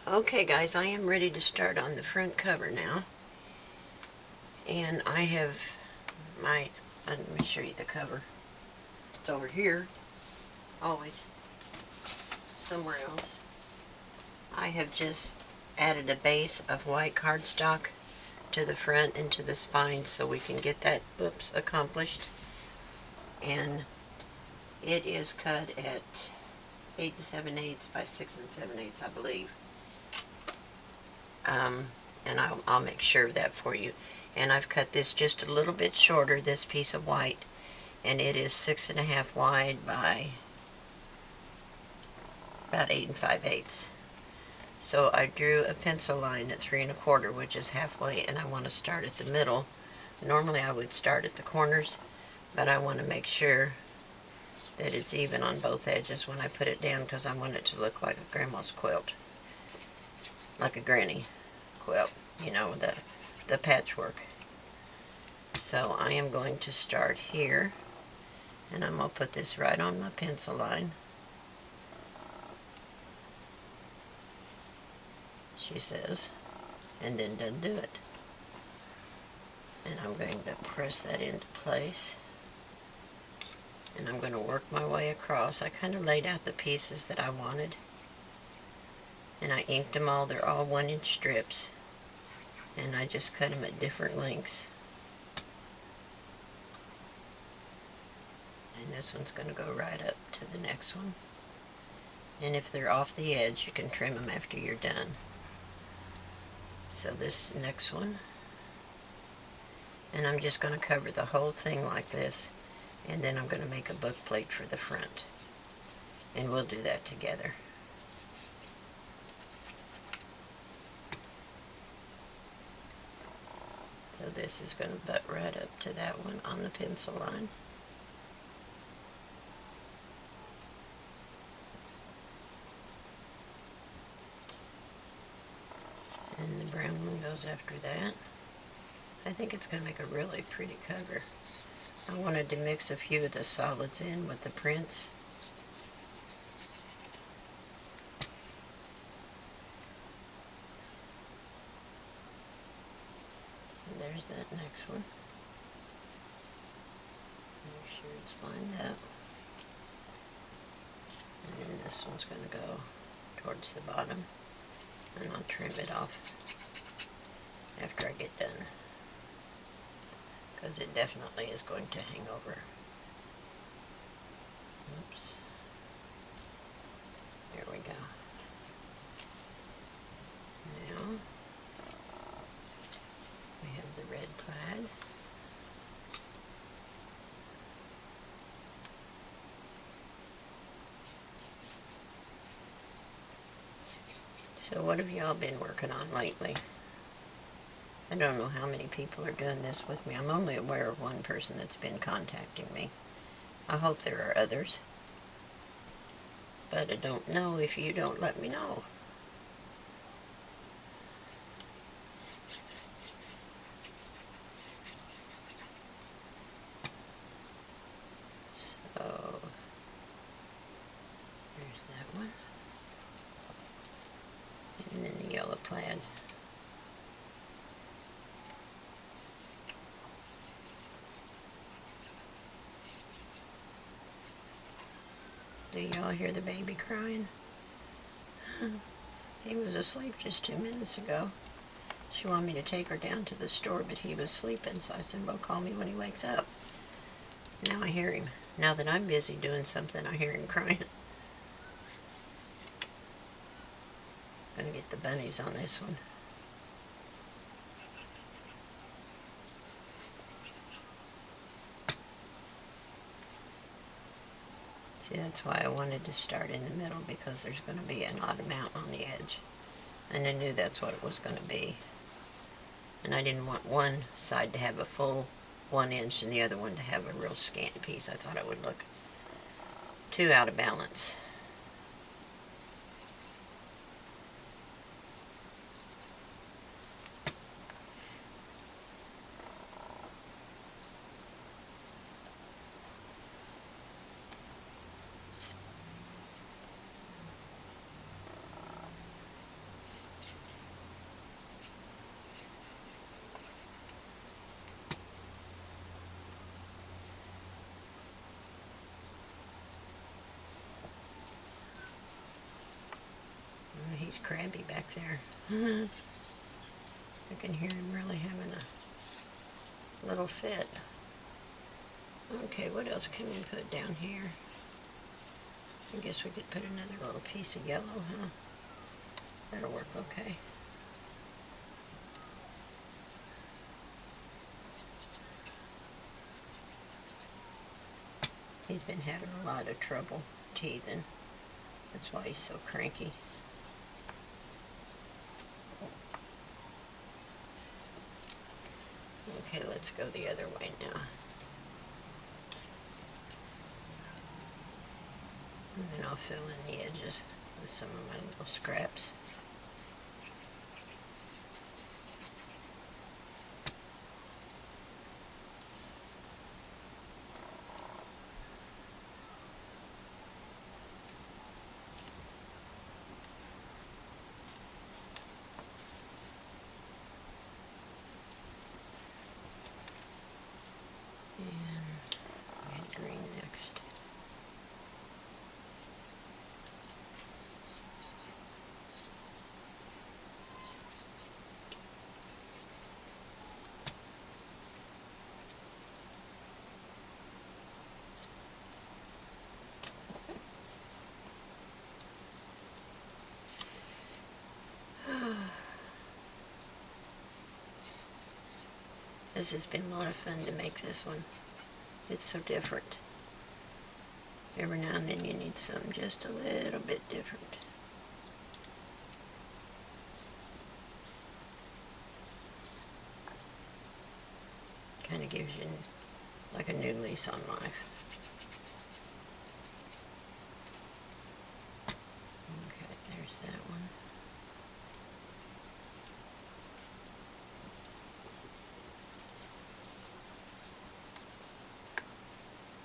Okay guys, I am ready to start on the front cover now. And I have let me show you the cover. It's over here, always, somewhere else. I have just added a base of white cardstock to the front and to the spine so we can get that, accomplished. And it is cut at 8 7/8 by 6 7/8, I believe. And I'll make sure of that for you. And I've cut this just a little bit shorter, this piece of white, and it is 6 1/2 wide by about 8 5/8. So I drew a pencil line at 3 1/4, which is halfway, and I want to start at the middle. Normally I would start at the corners, but I want to make sure that it's even on both edges when I put it down, because I want it to look like a grandma's quilt, like a granny quilt, you know, the patchwork. So I am going to start here, and I'm going to put this right on my pencil line. She says, and then doesn't do it. And I'm going to press that into place, and I'm going to work my way across. I kind of laid out the pieces that I wanted, and I inked them all. They're all 1-inch strips, and I just cut them at different lengths. And this one's going to go right up to the next one. And if they're off the edge, you can trim them after you're done. So this next one, and I'm just going to cover the whole thing like this, and then I'm going to make a book plate for the front, and we'll do that together. So this is going to butt right up to that one on the pencil line. And the brown one goes after that. I think it's going to make a really pretty cover. I wanted to mix a few of the solids in with the prints. And there's that next one. Make sure it's lined up. And then this one's going to go towards the bottom, and I'll trim it off after I get done, because it definitely is going to hang over. Oops. There we go. Now we have the red plaid. So what have y'all been working on lately? I don't know how many people are doing this with me. I'm only aware of one person that's been contacting me. I hope there are others, but I don't know if you don't let me know. So there's that one, and then the yellow plaid. Do y'all hear the baby crying? He was asleep just 2 minutes ago. She wanted me to take her down to the store, but he was sleeping, so I said, well, call me when he wakes up. Now I hear him. Now that I'm busy doing something, I hear him crying. Gonna get the bunnies on this one. See, that's why I wanted to start in the middle, because there's going to be an odd amount on the edge. And I knew that's what it was going to be. And I didn't want one side to have a full 1 inch and the other one to have a real scant piece. I thought it would look too out of balance. he's crabby back there. I can hear him really having a little fit. Okay, what else can we put down here? I guess we could put another little piece of yellow, huh? That'll work okay. He's been having a lot of trouble teething. That's why he's so cranky. Okay, let's go the other way now. And then I'll fill in the edges with some of my little scraps. And green next. This has been a lot of fun to make this one. It's so different. Every now and then you need something just a little bit different. Kind of gives you like a new lease on life. Okay, there's that one.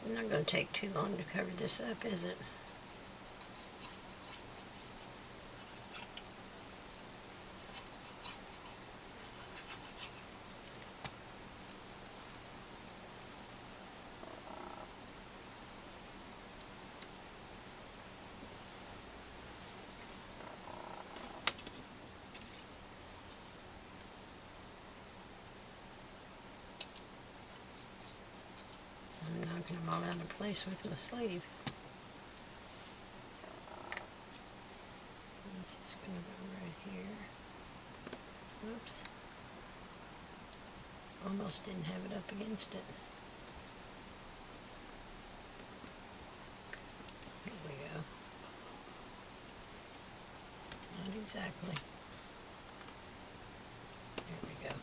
It's not going to take too long to cover this up, is it? I'm knocking them all out of place with my sleeve. This is going to go right here. Oops. Almost didn't have it up against it. Here we go. Not exactly. There we go.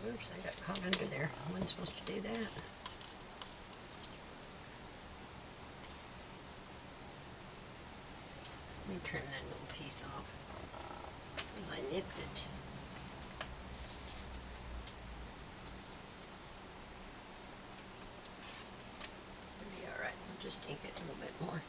Oops, I got caught under there. I wasn't supposed to do that. Let me trim that little piece off, because I nipped it. It'll be alright. I'll just ink it a little bit more.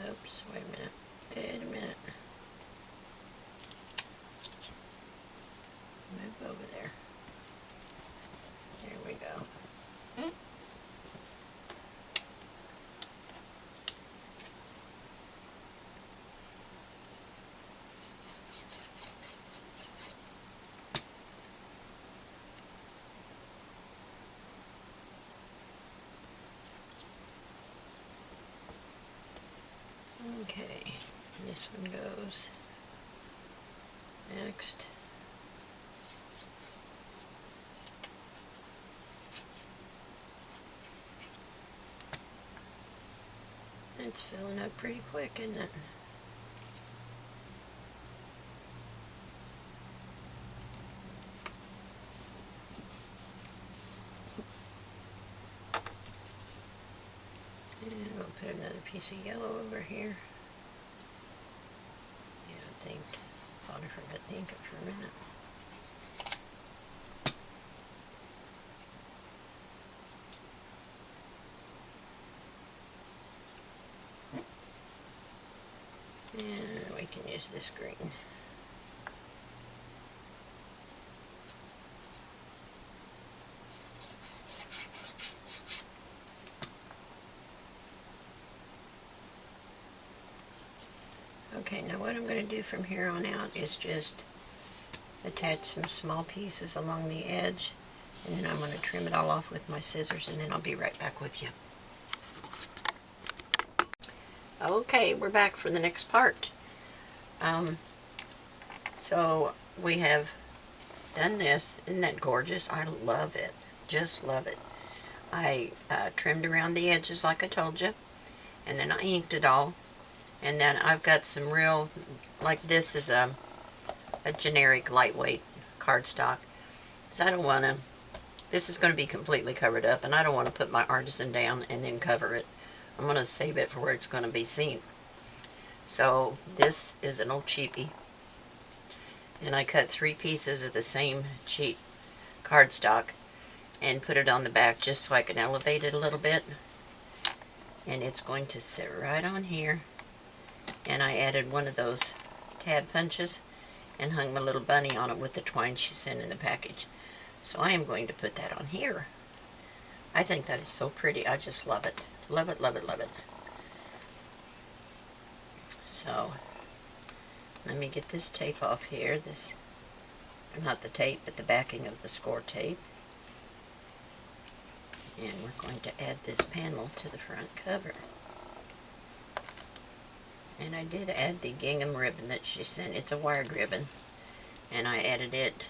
Oops, wait a minute. Wait a minute. Move over there. There we go. Okay, this one goes next. It's filling up pretty quick, isn't it? And we'll put another piece of yellow over here. Let me ink it for a minute. And we can use this green. Okay, now what I'm going to do from here on out is just attach some small pieces along the edge, and then I'm going to trim it all off with my scissors, and then I'll be right back with you. Okay, we're back for the next part. So we have done this. Isn't that gorgeous? I love it. Just love it. I trimmed around the edges like I told you, and then I inked it all. And then I've got some real, like this is a generic lightweight cardstock. Because I don't want to, this is going to be completely covered up, and I don't want to put my artisan down and then cover it. I'm going to save it for where it's going to be seen. So this is an old cheapie. And I cut 3 pieces of the same cheap cardstock and put it on the back just so I can elevate it a little bit. And it's going to sit right on here. And I added one of those tab punches and hung my little bunny on it with the twine she sent in the package. So I am going to put that on here. I think that is so pretty. I just love it. Love it, love it, love it. So let me get this tape off here. This, not the tape, but the backing of the score tape. And we're going to add this panel to the front cover. And I did add the gingham ribbon that she sent. It's a wired ribbon. And I added it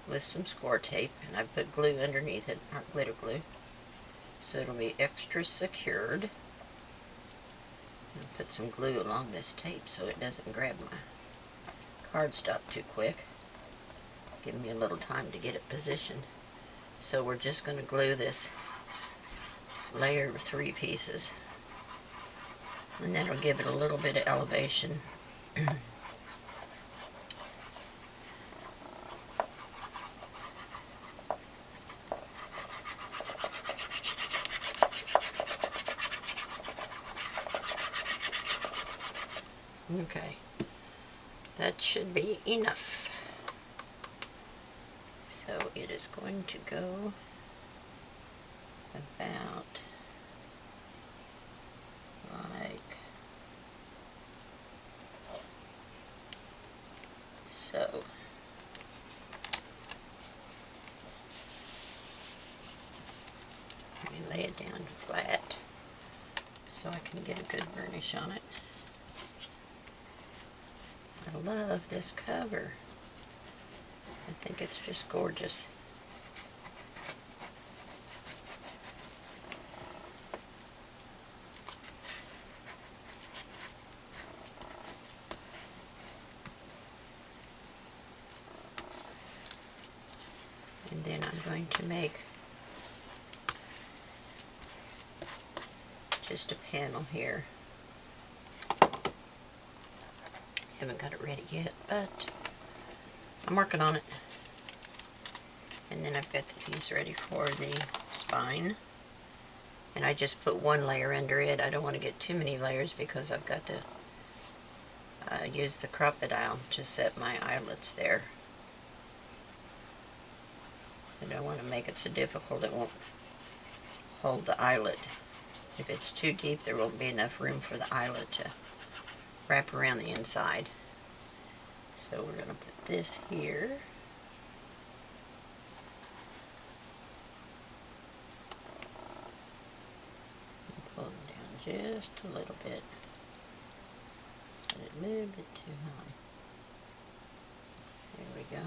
with some score tape. And I put glue underneath it, or glitter glue. So it'll be extra secured. And put some glue along this tape so it doesn't grab my cardstock too quick. Give me a little time to get it positioned. So we're just going to glue this layer of 3 pieces. And that'll give it a little bit of elevation. Okay, that should be enough. So it is going to go about like so. Let me lay it down flat so I can get a good burnish on it. I love this cover. I think it's just gorgeous. And then I'm going to make just a panel here. Haven't got it ready yet, but I'm working on it. And then I've got the piece ready for the spine. And I just put 1 layer under it. I don't want to get too many layers because I've got to use the Craftology to set my eyelets there. I don't want to make it so difficult it won't hold the eyelet. If it's too deep, there won't be enough room for the eyelet to wrap around the inside. So we're going to put this here. And pull it down just a little bit. Put it a little bit too high. There we go.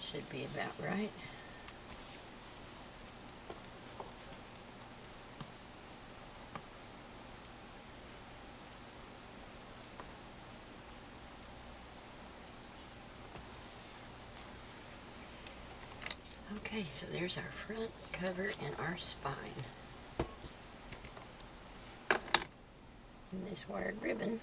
Should be about right. Okay, so there's our front cover and our spine. And this wired ribbon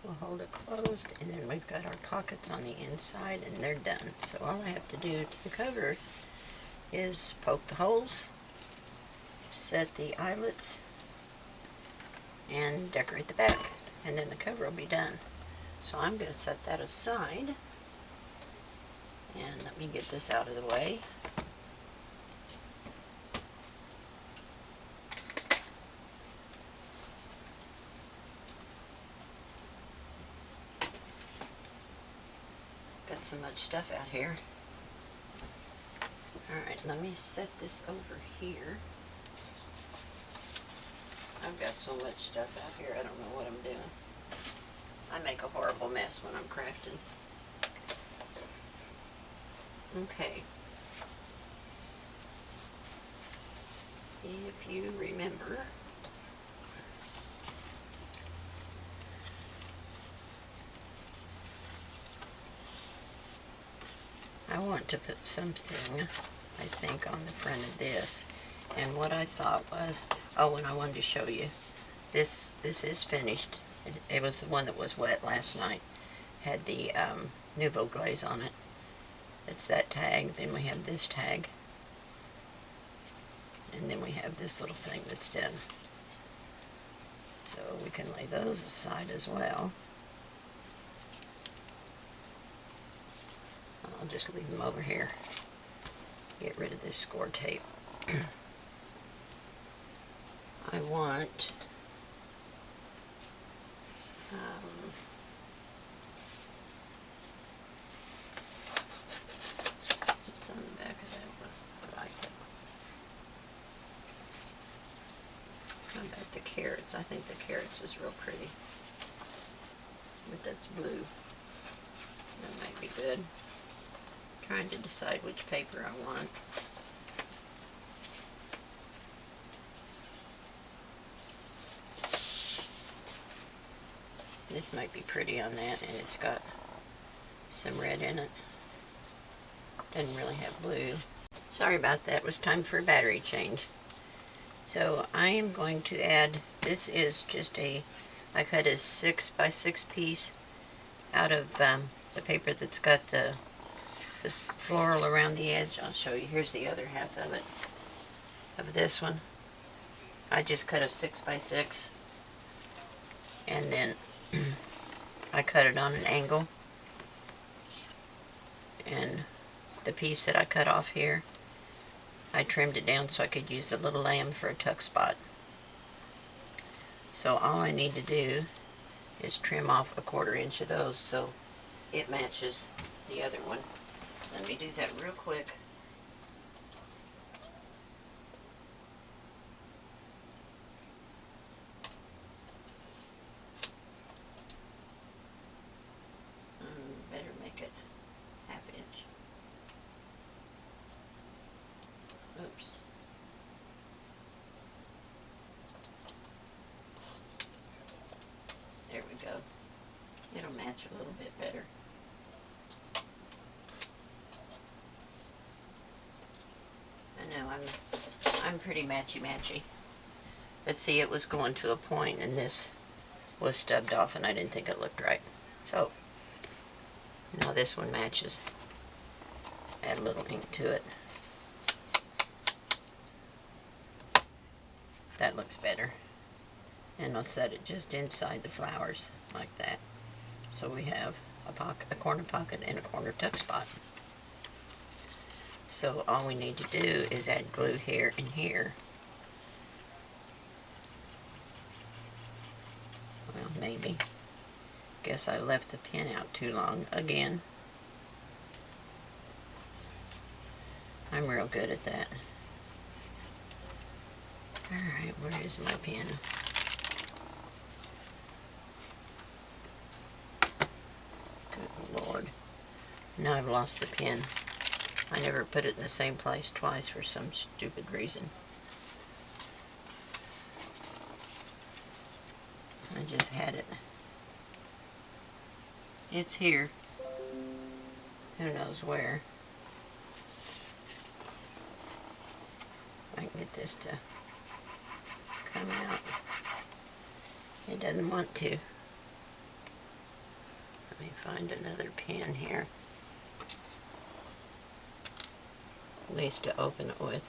We'll hold it closed, and then we've got our pockets on the inside, and they're done. So all I have to do to the cover is poke the holes, set the eyelets, and decorate the back, and then the cover will be done. So I'm going to set that aside, and let me get this out of the way. Got so much stuff out here. Alright, let me set this over here. I've got so much stuff out here, I don't know what I'm doing. I make a horrible mess when I'm crafting. Okay. If you remember, I want to put something, I think, on the front of this. And what I thought was, oh, and I wanted to show you, this is finished. It was the one that was wet last night. Had the Nouveau glaze on it. It's that tag. Then we have this tag. And then we have this little thing that's done. So we can lay those aside as well. I'll just leave them over here. Get rid of this score tape. I want what's on the back of that one? I like it. How about the carrots? I think the carrots is real pretty. But that's blue. That might be good. Trying to decide which paper I want. This might be pretty on that, and it's got some red in it. Doesn't really have blue. Sorry about that. It was time for a battery change. So I am going to add, this is just I cut a 6x6 piece out of the paper that's got this floral around the edge. I'll show you. Here's the other half of it, of this one. I just cut a 6x6, and then I cut it on an angle, and the piece that I cut off here, I trimmed it down so I could use the little lamb for a tuck spot. So all I need to do is trim off a 1/4 inch of those so it matches the other one. Let me do that real quick. Better make it 1/2 inch. Oops. There we go. It'll match a little bit better. I know, I'm pretty matchy-matchy. But see, it was going to a point and this was stubbed off and I didn't think it looked right. So, now this one matches. Add a little ink to it. That looks better. And I'll set it just inside the flowers like that. So we have a corner pocket and a corner tuck spot. So all we need to do is add glue here and here. Well, maybe. Guess I left the pin out too long again. I'm real good at that. Alright, where is my pin? Good Lord. Now I've lost the pin. I never put it in the same place twice for some stupid reason. I just had it. It's here. Who knows where. I can get this to come out. It doesn't want to. Let me find another pin here, at least to open it with.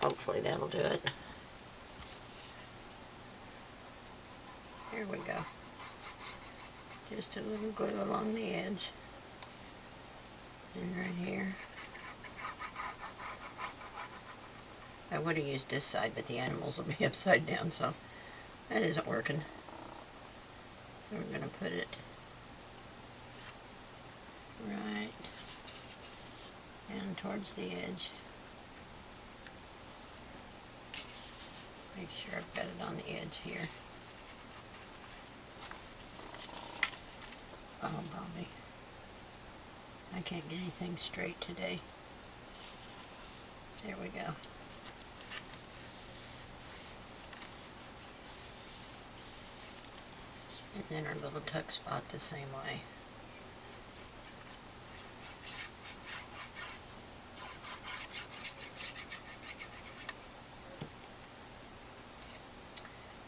Hopefully that'll do it. There we go. Just a little glue along the edge. And right here. I would have used this side, but the animals will be upside down, so that isn't working. So we're going to put it right down towards the edge. Make sure I've got it on the edge here. Oh, Bobby. I can't get anything straight today. There we go. And then our little tuck spot the same way.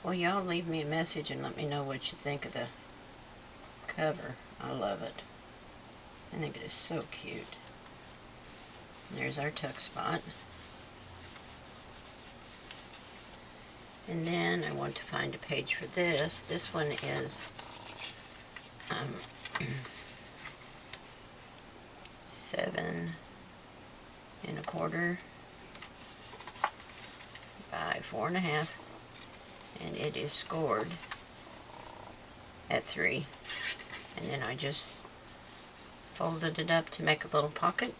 Well, y'all leave me a message and let me know what you think of the cover. I love it. I think it is so cute. And there's our tuck spot. And then I want to find a page for this. This one is 7 1/4 by 4 1/2, and it is scored at 3. And then I just folded it up to make a little pocket,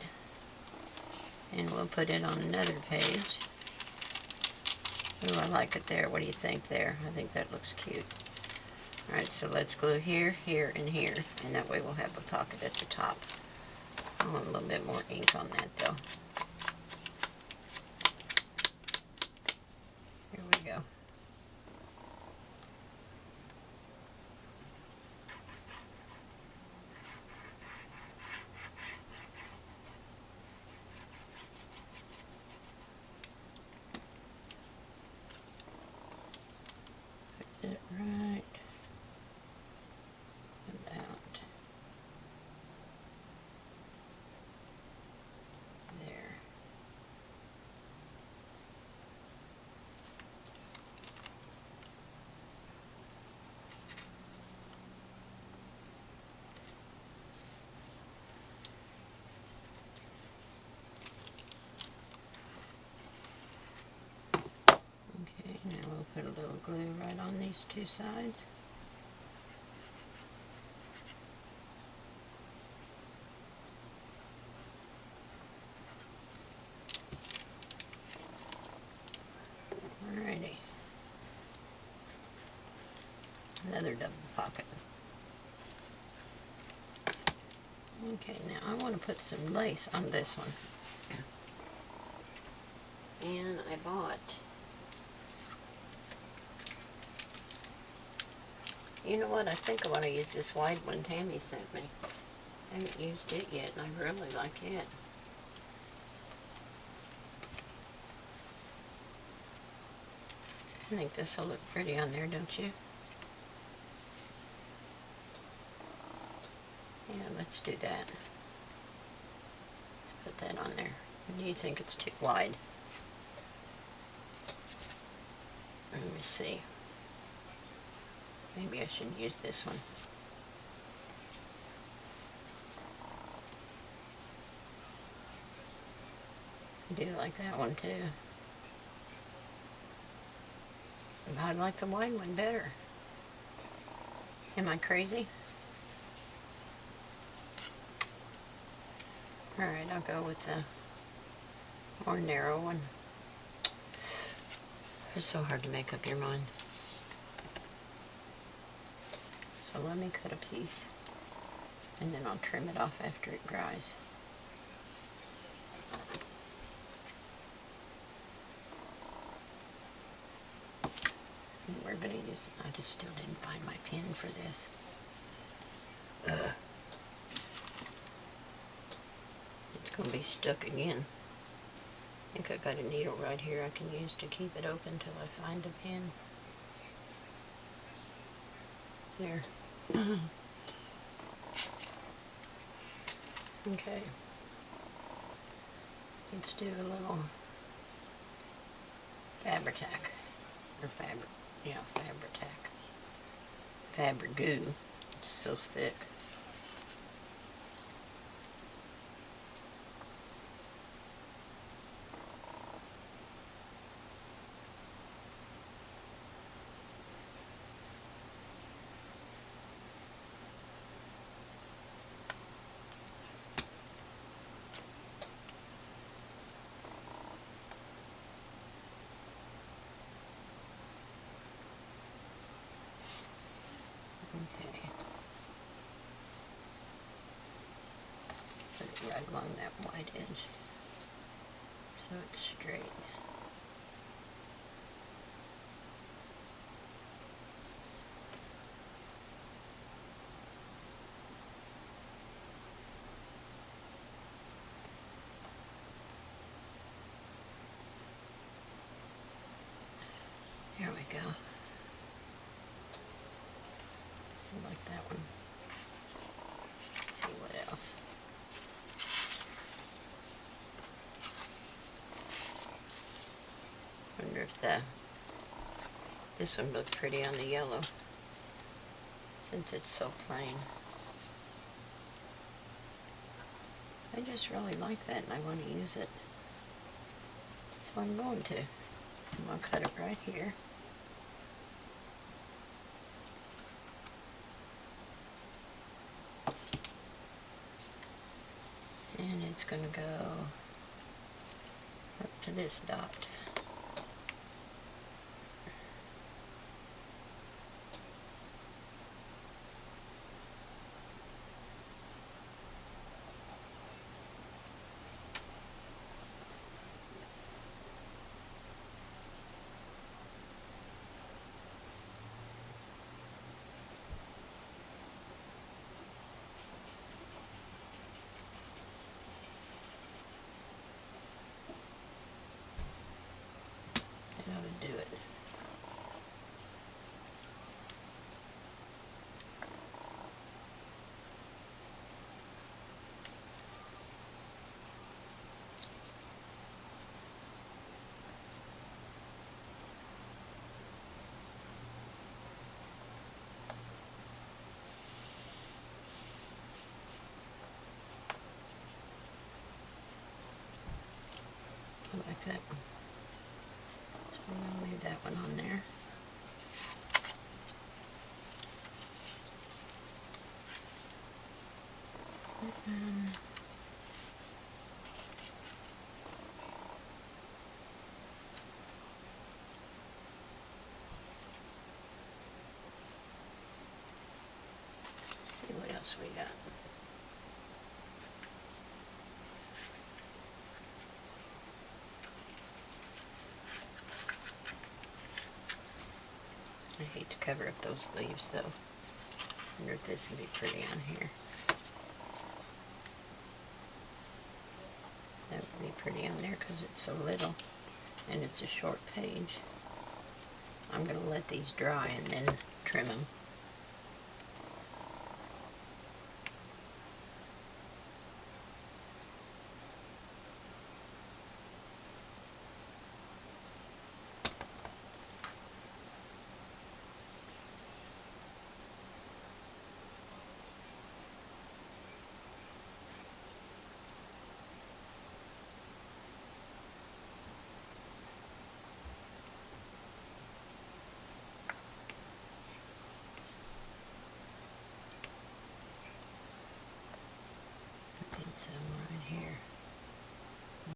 and we'll put it on another page. Ooh, I like it there. What do you think there? I think that looks cute. Alright, so let's glue here, here, and here, and that way we'll have a pocket at the top. I want a little bit more ink on that though. Here we go. Put it right about there. Okay, now we'll put a little glue right on these two sides. Alrighty. Another double pocket. Okay, now I want to put some lace on this one. And I bought, you know what, I think I want to use this wide one Tammy sent me. I haven't used it yet, and I really like it. I think this will look pretty on there, don't you? Yeah, let's do that. Let's put that on there. Do you think it's too wide? Let me see. Maybe I should use this one. I do like that one too. But I like the wide one better. Am I crazy? Alright, I'll go with the more narrow one. It's so hard to make up your mind. So let me cut a piece, and then I'll trim it off after it dries. And we're going to use it. I just still didn't find my pin for this. It's going to be stuck again. I think I got a needle right here I can use to keep it open till I find the pin. There. Okay. Let's do a little Fabri-Tac. Or Fabri-Tac. Fabri-Goo. It's so thick. Okay. Put it right along that white edge so it's straight. There we go. I like that one. Let's see what else. Wonder if this one looks pretty on the yellow since it's so plain. I just really like that and I want to use it. So I'm going to. I'm going to cut it right here. And it's going to go up to this dot. That ought to do it. I like that one. So we're going to leave that one on there. See what else we got. I hate to cover up those leaves though. I wonder if this would be pretty on here. That would be pretty on there because it's so little and it's a short page. I'm going to let these dry and then trim them.